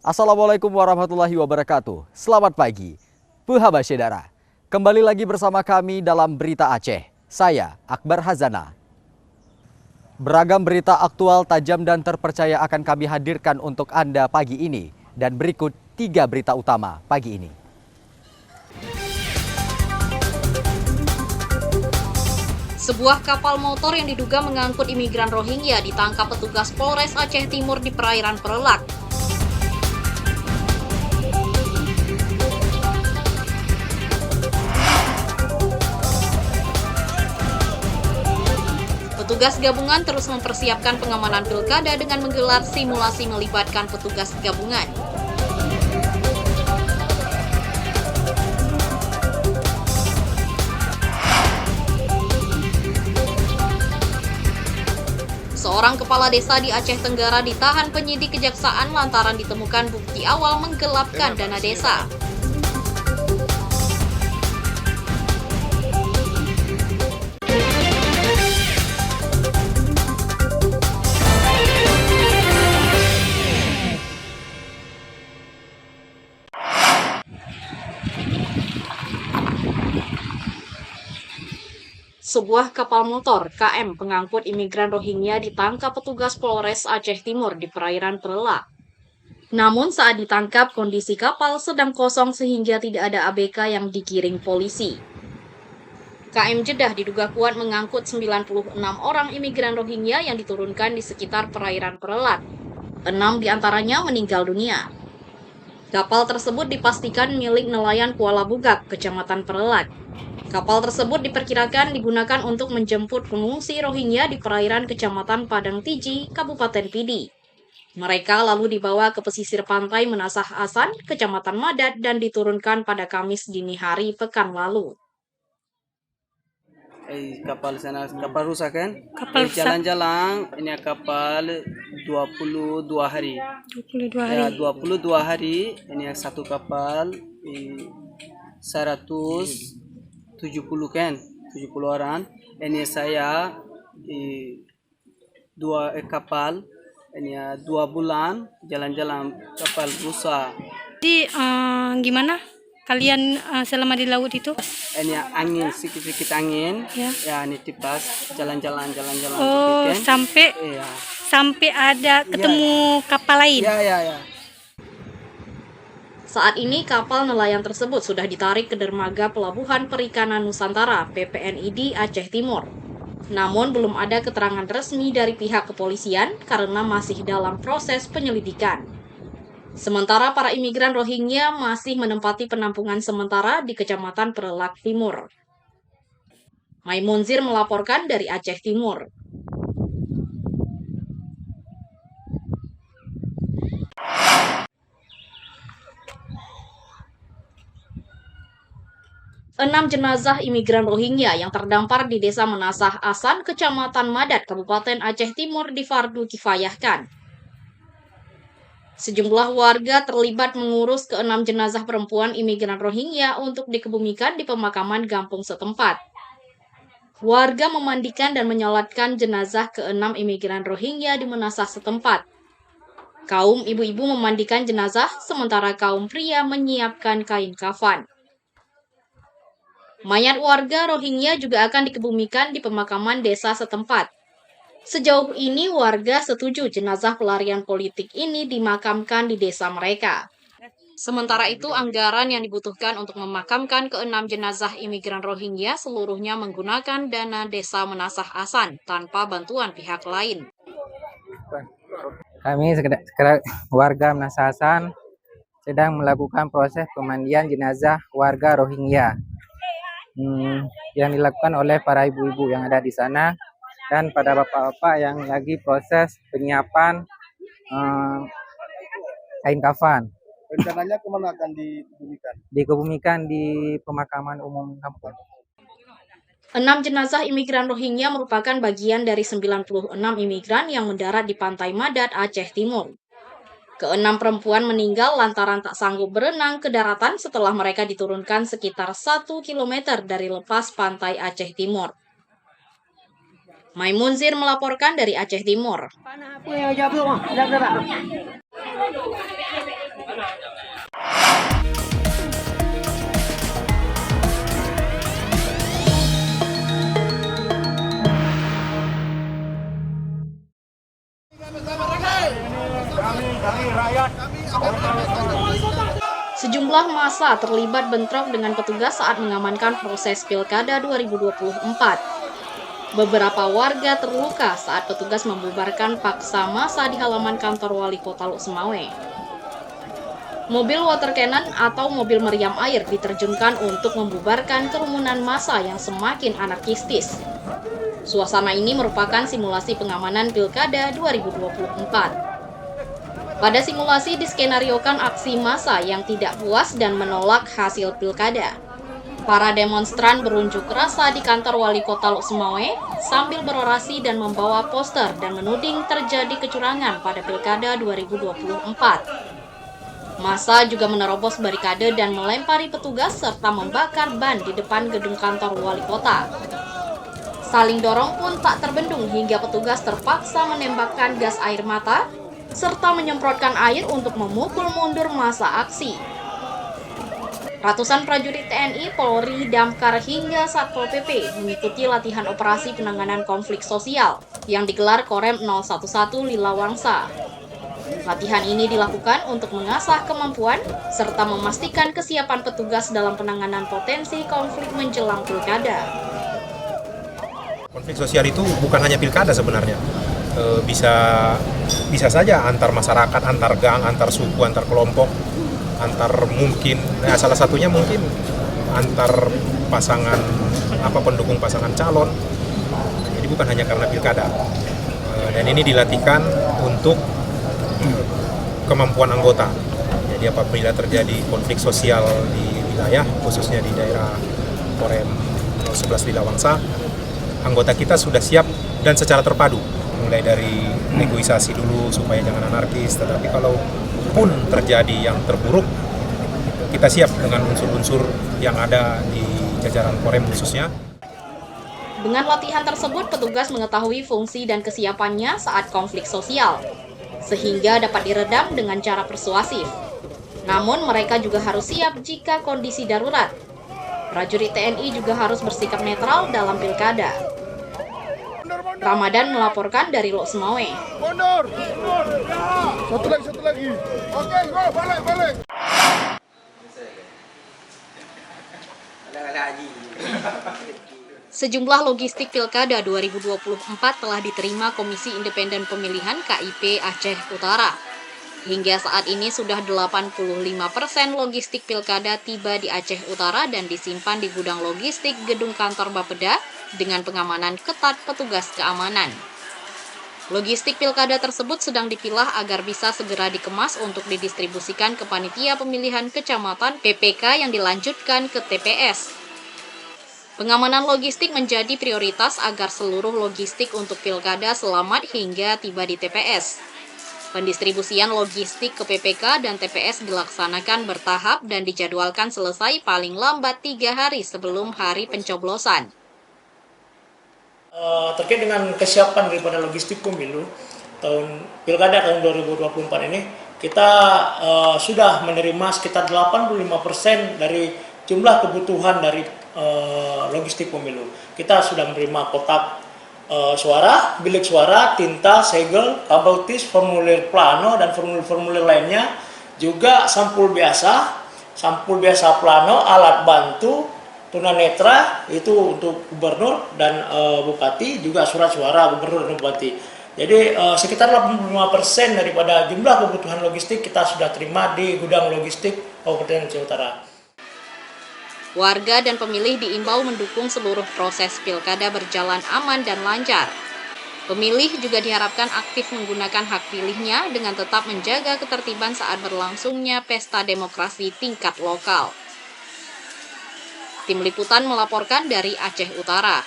Assalamualaikum warahmatullahi wabarakatuh. Selamat pagi, Puhaba Syedara. Kembali lagi bersama kami dalam Berita Aceh. Saya Akbar Hazana. Beragam berita aktual, tajam dan terpercaya akan kami hadirkan untuk Anda pagi ini. Dan berikut 3 berita utama pagi ini. Sebuah kapal motor yang diduga mengangkut imigran Rohingya ditangkap petugas Polres Aceh Timur di perairan Perelak. Petugas gabungan terus mempersiapkan pengamanan pilkada dengan menggelar simulasi melibatkan petugas gabungan. Seorang kepala desa di Aceh Tenggara ditahan penyidik kejaksaan lantaran ditemukan bukti awal menggelapkan dana desa. Sebuah kapal motor KM pengangkut imigran Rohingya ditangkap petugas Polres Aceh Timur di perairan Perelak. Namun saat ditangkap kondisi kapal sedang kosong sehingga tidak ada ABK yang digiring polisi. KM Jeddah diduga kuat mengangkut 96 orang imigran Rohingya yang diturunkan di sekitar perairan Perelak. 6 diantaranya meninggal dunia. Kapal tersebut dipastikan milik nelayan Kuala Bugak, Kecamatan Perelak. Kapal tersebut diperkirakan digunakan untuk menjemput pengungsi Rohingya di perairan Kecamatan Padang Tiji, Kabupaten Pidi. Mereka lalu dibawa ke pesisir pantai Menasah Asan, Kecamatan Madat, dan diturunkan pada Kamis dini hari pekan lalu. Kapal sana kapal rusak kan? Kapal rusak. Jalan-jalan ini kapal 22 hari. 22 hari. Ya, 22 hari ini satu kapal 170 kan, 70 orang. Ini saya kapal ini 2 bulan jalan-jalan kapal rusak. Jadi gimana kalian selama di laut itu? Ini angin sedikit angin, Ya. ini tipas jalan-jalan. Oh, kan? sampai ada ketemu kapal lain. Ya. Saat ini kapal nelayan tersebut sudah ditarik ke dermaga Pelabuhan Perikanan Nusantara (PPNID) Aceh Timur. Namun belum ada keterangan resmi dari pihak kepolisian karena masih dalam proses penyelidikan. Sementara para imigran Rohingya masih menempati penampungan sementara di Kecamatan Perelak Timur. Maimunzir melaporkan dari Aceh Timur. Enam jenazah imigran Rohingya yang terdampar di Desa Menasah Asan, Kecamatan Madat, Kabupaten Aceh Timur difardu kifayahkan. Sejumlah warga terlibat mengurus ke-6 jenazah perempuan imigran Rohingya untuk dikebumikan di pemakaman kampung setempat. Warga memandikan dan menyolatkan jenazah ke-6 imigran Rohingya di Menasah setempat. Kaum ibu-ibu memandikan jenazah, sementara kaum pria menyiapkan kain kafan. Mayat warga Rohingya juga akan dikebumikan di pemakaman desa setempat. Sejauh ini warga setuju jenazah pelarian politik ini dimakamkan di desa mereka. Sementara itu, anggaran yang dibutuhkan untuk memakamkan ke-6 jenazah imigran Rohingya seluruhnya menggunakan dana desa Menasah Asan tanpa bantuan pihak lain. Kami warga Menasah Asan sedang melakukan proses pemandian jenazah warga Rohingya yang dilakukan oleh para ibu-ibu yang ada di sana dan pada bapak-bapak yang lagi proses penyiapan kain kafan. Rencananya kemana akan dikebumikan? Dikebumikan di pemakaman umum kampung. 6 jenazah imigran Rohingya merupakan bagian dari 96 imigran yang mendarat di Pantai Madat, Aceh Timur. Ke-6 perempuan meninggal lantaran tak sanggup berenang ke daratan setelah mereka diturunkan sekitar 1 km dari lepas pantai Aceh Timur. Maimunzir melaporkan dari Aceh Timur. sejumlah massa terlibat bentrok dengan petugas saat mengamankan proses Pilkada 2024. Beberapa warga terluka saat petugas membubarkan paksa massa di halaman kantor wali kota Lok Sumawe. Mobil water cannon atau mobil meriam air diterjunkan untuk membubarkan kerumunan massa yang semakin anarkistis. Suasana ini merupakan simulasi pengamanan Pilkada 2024. Pada simulasi diskenariokan aksi massa yang tidak puas dan menolak hasil pilkada. Para demonstran berunjuk rasa di kantor wali kota Lok Sumawe sambil berorasi dan membawa poster dan menuding terjadi kecurangan pada Pilkada 2024. Massa juga menerobos barikade dan melempari petugas serta membakar ban di depan gedung kantor wali kota. Saling dorong pun tak terbendung hingga petugas terpaksa menembakkan gas air mata serta menyemprotkan air untuk memukul mundur massa aksi. Ratusan prajurit TNI, Polri, Damkar hingga Satpol PP mengikuti latihan operasi penanganan konflik sosial yang digelar Korem 011 Lilawangsa. Latihan ini dilakukan untuk mengasah kemampuan serta memastikan kesiapan petugas dalam penanganan potensi konflik menjelang pilkada. Konflik sosial itu bukan hanya pilkada sebenarnya. Bisa saja antar masyarakat, antar gang, antar suku, antar kelompok, antar mungkin salah satunya mungkin antar pasangan pendukung pasangan calon. Jadi bukan hanya karena pilkada. Dan ini dilatihkan untuk kemampuan anggota. Jadi apabila terjadi konflik sosial di wilayah, khususnya di daerah Korem 11 Lilawangsa, anggota kita sudah siap dan secara terpadu. Mulai dari negosiasi dulu supaya jangan anarkis, tetapi kalau pun terjadi yang terburuk, kita siap dengan unsur-unsur yang ada di jajaran Korem khususnya. Dengan latihan tersebut, petugas mengetahui fungsi dan kesiapannya saat konflik sosial, sehingga dapat diredam dengan cara persuasif. Namun mereka juga harus siap jika kondisi darurat. Prajurit TNI juga harus bersikap netral dalam pilkada. Ramadan melaporkan dari Lok Sumawe. Mundur. Satu lagi. Oke, go, balik. Sejumlah logistik Pilkada 2024 telah diterima Komisi Independen Pemilihan KIP Aceh Utara. Hingga saat ini sudah 85% logistik Pilkada tiba di Aceh Utara dan disimpan di gudang logistik gedung kantor Bapeda dengan pengamanan ketat petugas keamanan. Logistik Pilkada tersebut sedang dipilah agar bisa segera dikemas untuk didistribusikan ke panitia pemilihan kecamatan PPK yang dilanjutkan ke TPS. Pengamanan logistik menjadi prioritas agar seluruh logistik untuk Pilkada selamat hingga tiba di TPS. Pendistribusian logistik ke PPK dan TPS dilaksanakan bertahap dan dijadwalkan selesai paling lambat 3 hari sebelum hari pencoblosan. Terkait dengan kesiapan daripada logistik pemilu Pilkada tahun 2024 ini, kita sudah menerima sekitar 85% dari jumlah kebutuhan dari logistik pemilu. Kita sudah menerima kotak suara, bilik suara, tinta, segel, kabel tis, formulir plano, dan formulir-formulir lainnya. Juga sampul biasa plano, alat bantu, tunanetra, itu untuk gubernur dan bupati, juga surat suara gubernur dan bupati. Jadi sekitar 85% daripada jumlah kebutuhan logistik kita sudah terima di gudang logistik Kabupaten Aceh Utara. Warga dan pemilih diimbau mendukung seluruh proses pilkada berjalan aman dan lancar. Pemilih juga diharapkan aktif menggunakan hak pilihnya dengan tetap menjaga ketertiban saat berlangsungnya pesta demokrasi tingkat lokal. Tim Liputan melaporkan dari Aceh Utara.